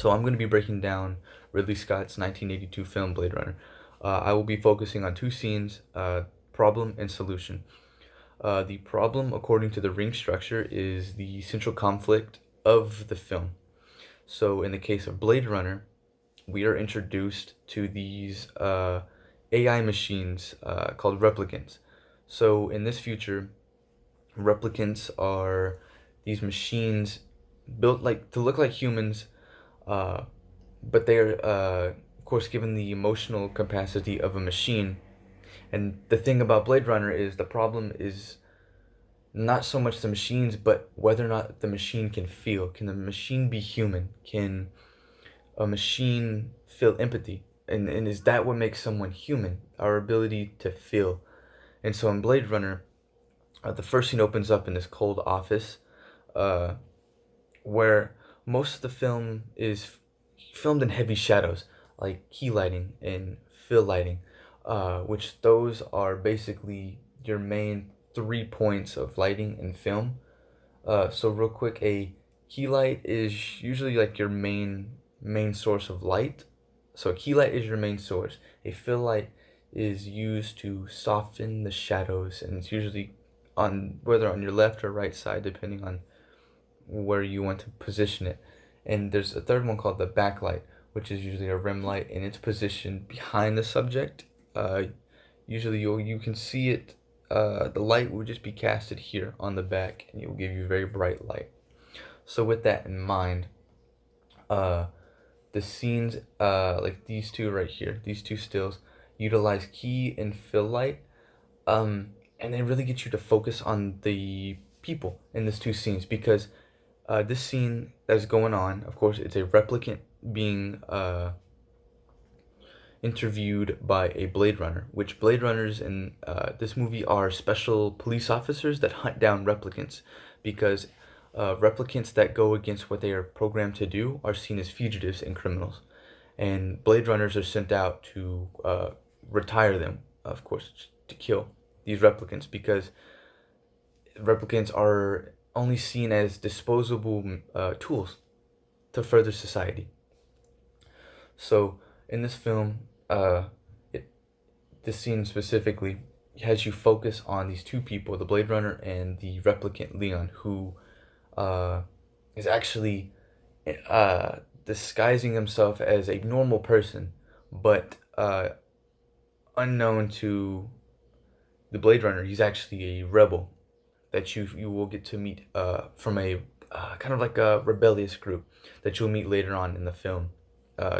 So I'm going to be breaking down Ridley Scott's 1982 film Blade Runner. I will be focusing on two scenes, problem and solution. The problem, according to the ring structure, is the central conflict of the film. So in the case of Blade Runner, we are introduced to these AI machines called replicants. So in this future, replicants are these machines built like to look like humans, uh, but they are, of course, given the emotional capacity of a machine. And the thing about Blade Runner is the problem is not so much the machines, but whether or not the machine can feel. Can the machine be human? Can a machine feel empathy? And is that what makes someone human? Our ability to feel. And so in Blade Runner, the first scene opens up in this cold office, uh, where most of the film is filmed in heavy shadows, like key lighting and fill lighting, which those are basically your main 3 points of lighting in film. So real quick, a key light is usually like your main source of light. So a key light is your main source. A fill light is used to soften the shadows, and it's usually on whether on your left or right side, depending on where you want to position it. And there's a third one called the backlight, which is usually a rim light, and it's positioned behind the subject. Uh, Usually you can see it. The light will just be casted here on the back, and it will give you very bright light. So with that in mind, uh, the scenes like these two right here, these two stills, utilize key and fill light, and they really get you to focus on the people in these two scenes because this scene that's going on, of course, it's a replicant being interviewed by a Blade Runner, which Blade Runners in this movie are special police officers that hunt down replicants because replicants that go against what they are programmed to do are seen as fugitives and criminals. And Blade Runners are sent out to retire them, of course, to kill these replicants because replicants are only seen as disposable tools to further society. So in this film, it, this scene specifically has you focus on these two people, the Blade Runner and the replicant Leon, who uh, is actually disguising himself as a normal person, but unknown to the Blade Runner, he's actually a rebel that you will get to meet from a kind of like a rebellious group that you'll meet later on in the film,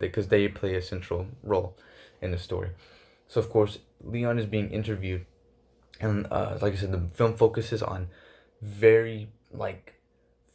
because they play a central role in the story. So of course, Leon is being interviewed, and like I said, the film focuses on very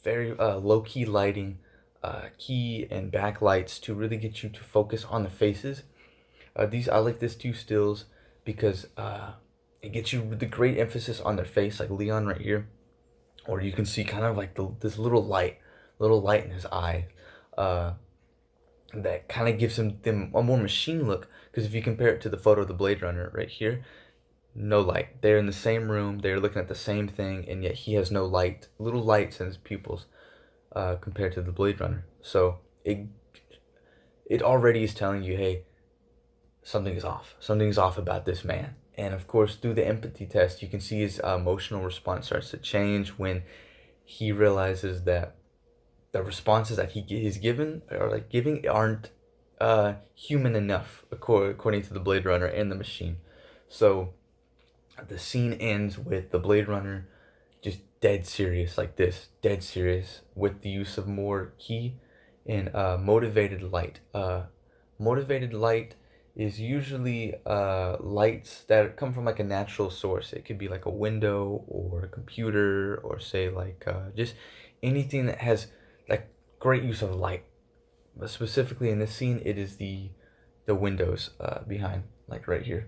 very low key lighting, key and backlights to really get you to focus on the faces. These I like this two stills because it gets you the great emphasis on their face, like Leon right here, or you can see kind of like this little light in his eye, uh, that kind of gives them a more machine look. Because if you compare it to the photo of the Blade Runner right here, no light. They're in the same room. They're looking at the same thing, and yet he has no light, little lights in his pupils, compared to the Blade Runner. So it already is telling you, hey, something is off. Something's off about this man. And of course, through the empathy test, you can see his emotional response starts to change when he realizes that the responses that he is given or like giving aren't human enough, according to the Blade Runner and the machine. So the scene ends with the Blade Runner just dead serious, like this, dead serious, with the use of more key and motivated light. Motivated light is usually lights that come from like a natural source. It could be like a window or a computer or say like just anything that has like great use of light. But specifically in this scene, it is the windows behind, like right here.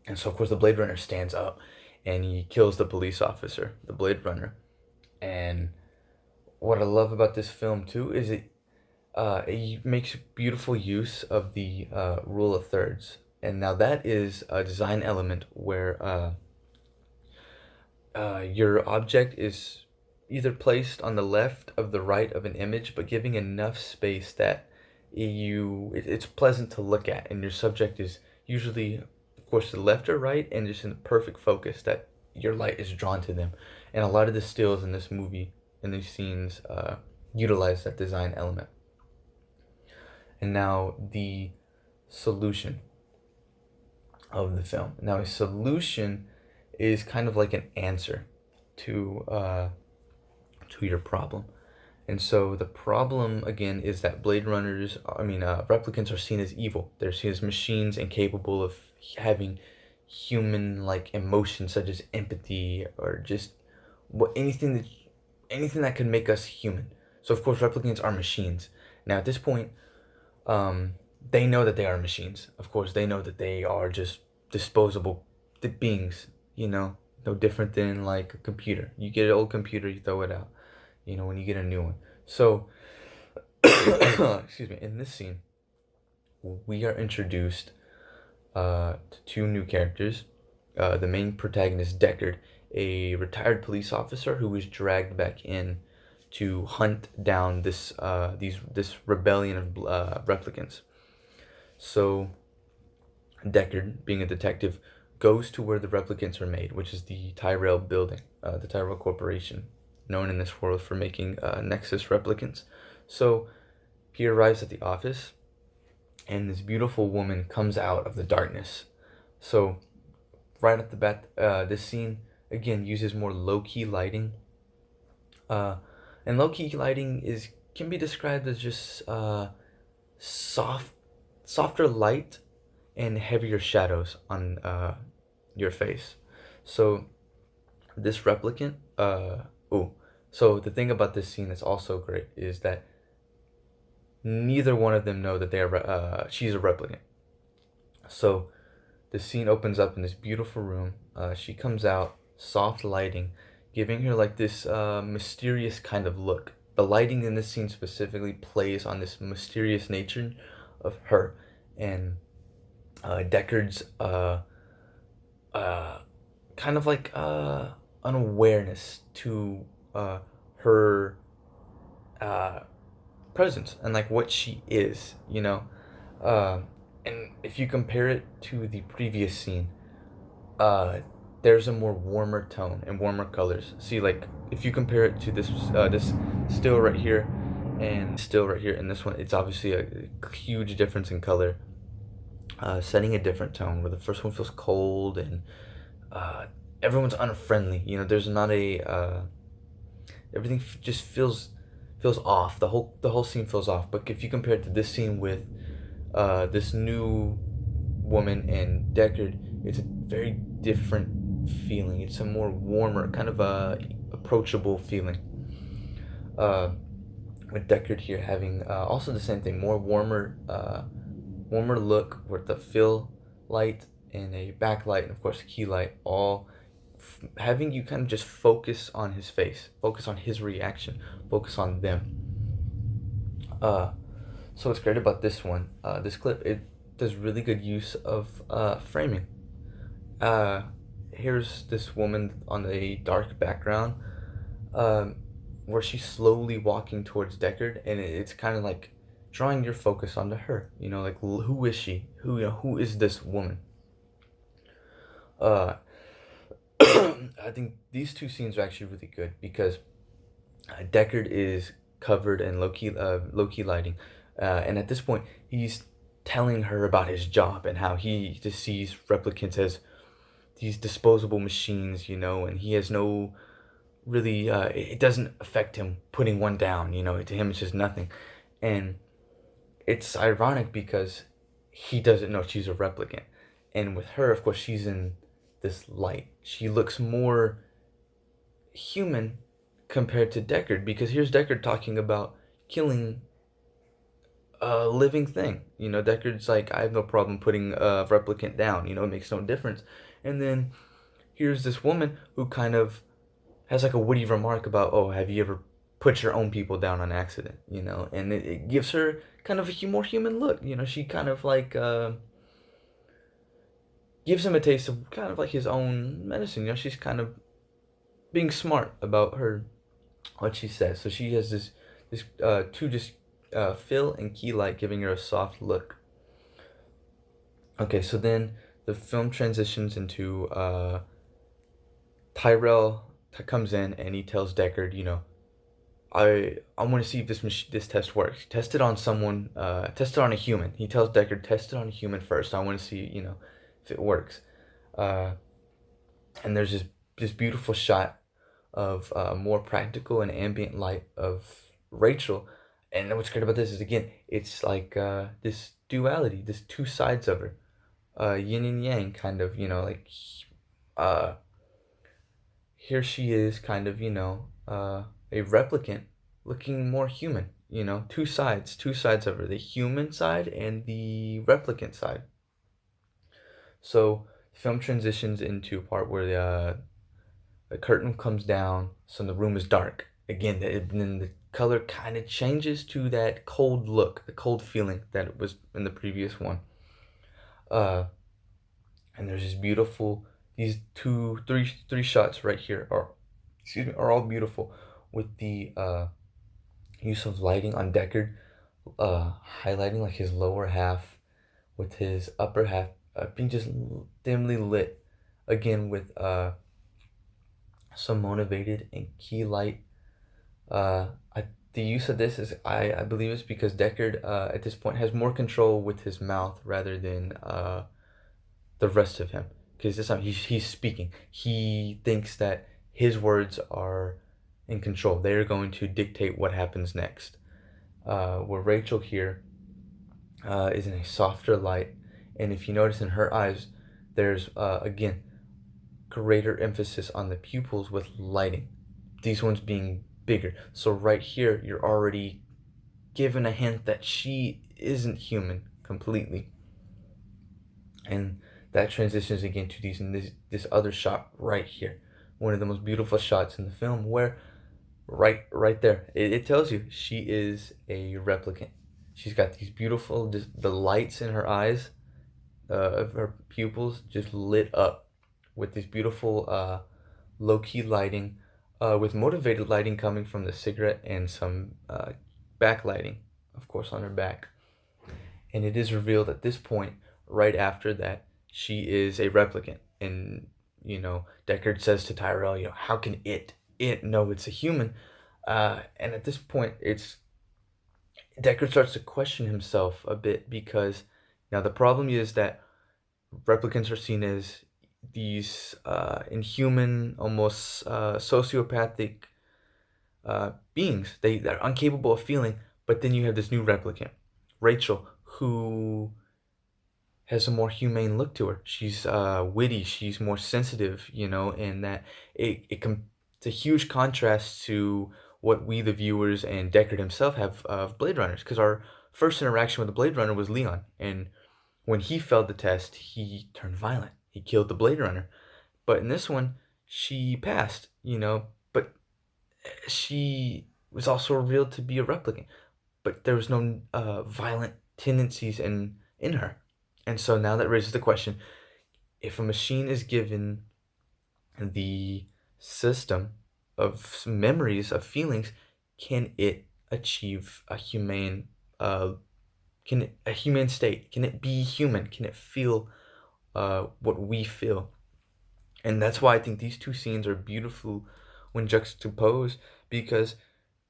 And so of course the Blade Runner stands up and he kills the police officer, the Blade Runner. And what I love about this film too is it makes beautiful use of the rule of thirds. And now that is a design element where your object is either placed on the left of the right of an image, but giving enough space that it's pleasant to look at, and your subject is usually, of course, to the left or right, and just in perfect focus that your light is drawn to them. And a lot of the stills in this movie, in these scenes, utilize that design element. And now the solution of the film. Now a solution is kind of like an answer to your problem. And so the problem again is that replicants are seen as evil. They're seen as machines incapable of having human like emotions such as empathy or just anything that could make us human. So of course replicants are machines. Now at this point, they know that they are machines. Of course, they know that they are just disposable beings. No different than like a computer. You get an old computer, you throw it out. When you get a new one. So, excuse me. In this scene, we are introduced to two new characters. The main protagonist, Deckard, a retired police officer who was dragged back in to hunt down this rebellion of replicants. So Deckard, being a detective, goes to where the replicants are made, which is the Tyrell building, the Tyrell Corporation, known in this world for making Nexus replicants. So he arrives at the office, and this beautiful woman comes out of the darkness. So right off the bat, this scene again uses more low-key lighting. And low-key lighting can be described as just softer light and heavier shadows on your face. So this replicant, so the thing about this scene that's also great is that neither one of them know that she's a replicant. So the scene opens up in this beautiful room. She comes out, soft lighting, giving her like this mysterious kind of look. The lighting in this scene specifically plays on this mysterious nature of her, and Deckard's kind of like unawareness to her presence and like what she is, and if you compare it to the previous scene, there's a more warmer tone and warmer colors. See, like if you compare it to this still right here and this one, it's obviously a huge difference in color, setting a different tone where the first one feels cold and everyone's unfriendly. There's not everything just feels off. The whole scene feels off. But if you compare it to this scene with this new woman and Deckard, it's a very different feeling. It's a more warmer, kind of approachable feeling. With Deckard here having also the same thing, more warmer look with the fill light and a backlight and of course a key light, all having you kind of just focus on his face, focus on his reaction, focus on them. So what's great about this one, this clip, it does really good use of framing. Here's this woman on a dark background, where she's slowly walking towards Deckard, and it's kind of like drawing your focus onto her. Like who is she? Who is this woman? I think these two scenes are actually really good because Deckard is covered in low-key lighting, and at this point he's telling her about his job and how he just sees replicants as these disposable machines, and he has no really it doesn't affect him putting one down. To him it's just nothing. And it's ironic because he doesn't know she's a replicant, and with her, of course, she's in this light. She looks more human compared to Deckard, because here's Deckard talking about killing a living thing. Deckard's like, I have no problem putting a replicant down. It makes no difference. And then here's this woman who kind of has like a witty remark about, oh, have you ever put your own people down on accident? And it gives her kind of a more human look. She kind of like gives him a taste of kind of like his own medicine. She's kind of being smart about her what she says. So she has this two just Phil and Key Light giving her a soft look. Okay, so then the film transitions into Tyrell comes in and he tells Deckard, I want to see if this test works. Test it on someone. Test it on a human. He tells Deckard, test it on a human first. I want to see, if it works. Uh, and there's this beautiful shot of more practical and ambient light of Rachel. And what's great about this is, again, it's like this duality, this two sides of her, yin and yang, kind of. Like uh, here she is, kind of, a replicant, looking more human. Two sides of her, the human side and the replicant side. So the film transitions into a part where the curtain comes down, so the room is dark. Again, then the color kind of changes to that cold look, the cold feeling that it was in the previous one. Uh, and there's this beautiful, these three shots right here are all beautiful, with the use of lighting on Deckard, highlighting like his lower half, with his upper half being just dimly lit, again with some motivated and key light. I The use of this is, I believe, it's because Deckard at this point has more control with his mouth rather than the rest of him. Because this time he's speaking. He thinks that his words are in control. They are going to dictate what happens next. Where Rachel here is in a softer light, and if you notice in her eyes, there's again greater emphasis on the pupils with lighting. These ones being bigger. So right here, you're already given a hint that she isn't human completely. And that transitions again to this other shot right here. One of the most beautiful shots in the film, where right there, it tells you she is a replicant. She's got these beautiful, just the lights in her eyes, of her pupils just lit up with this beautiful low-key lighting, with motivated lighting coming from the cigarette and some backlighting, of course, on her back. And it is revealed at this point, right after that, she is a replicant. And, Deckard says to Tyrell, how can it know it's a human? And at this point, Deckard starts to question himself a bit, because now the problem is that replicants are seen as these inhuman, almost sociopathic beings. They're incapable of feeling. But then you have this new replicant, Rachel, who has a more humane look to her. She's witty. She's more sensitive. And that it's a huge contrast to what we, the viewers, and Deckard himself have of Blade Runners. Because our first interaction with the Blade Runner was Leon, and when he failed the test, he turned violent. He killed the Blade Runner. But in this one, she passed, but she was also revealed to be a replicant. But there was no violent tendencies in her. And so now that raises the question, if a machine is given the system of memories, of feelings, can it achieve a humane state? Can it be human? Can it feel what we feel? And that's why I think these two scenes are beautiful when juxtaposed, because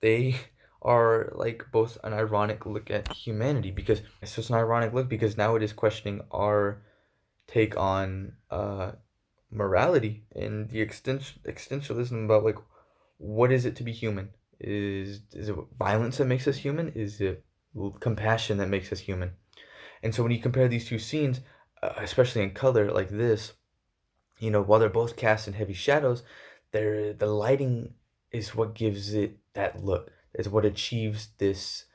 they are like both an ironic look at humanity. Because it's just an ironic look, because now it is questioning our take on morality and the existentialism about, like, what is it to be human? Is it violence that makes us human? Is it compassion that makes us human? And so when you compare these two scenes, especially in color like this, while they're both cast in heavy shadows, the lighting is what gives it that look. It's what achieves this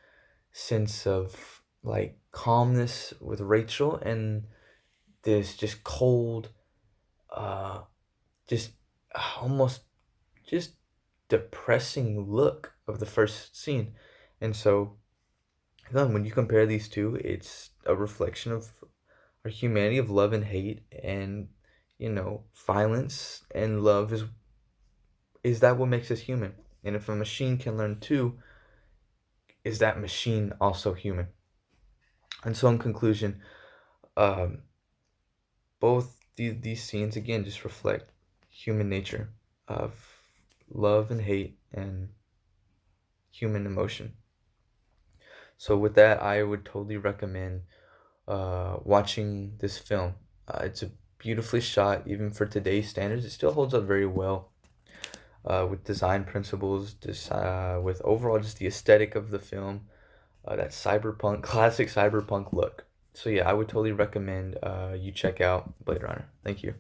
sense of like calmness with Rachel, and this just cold, uh, just almost just depressing look of the first scene. And so then when you compare these two, it's a reflection of our humanity, of love and hate, and violence and love is that what makes us human? And if a machine can learn too, is that machine also human? And so, in conclusion, um, both these scenes again just reflect human nature of love and hate and human emotion. So, with that, I would totally recommend watching this film. It's a beautifully shot, even for today's standards. It still holds up very well with design principles, with overall just the aesthetic of the film, that cyberpunk, classic cyberpunk look. So yeah, I would totally recommend you check out Blade Runner. Thank you.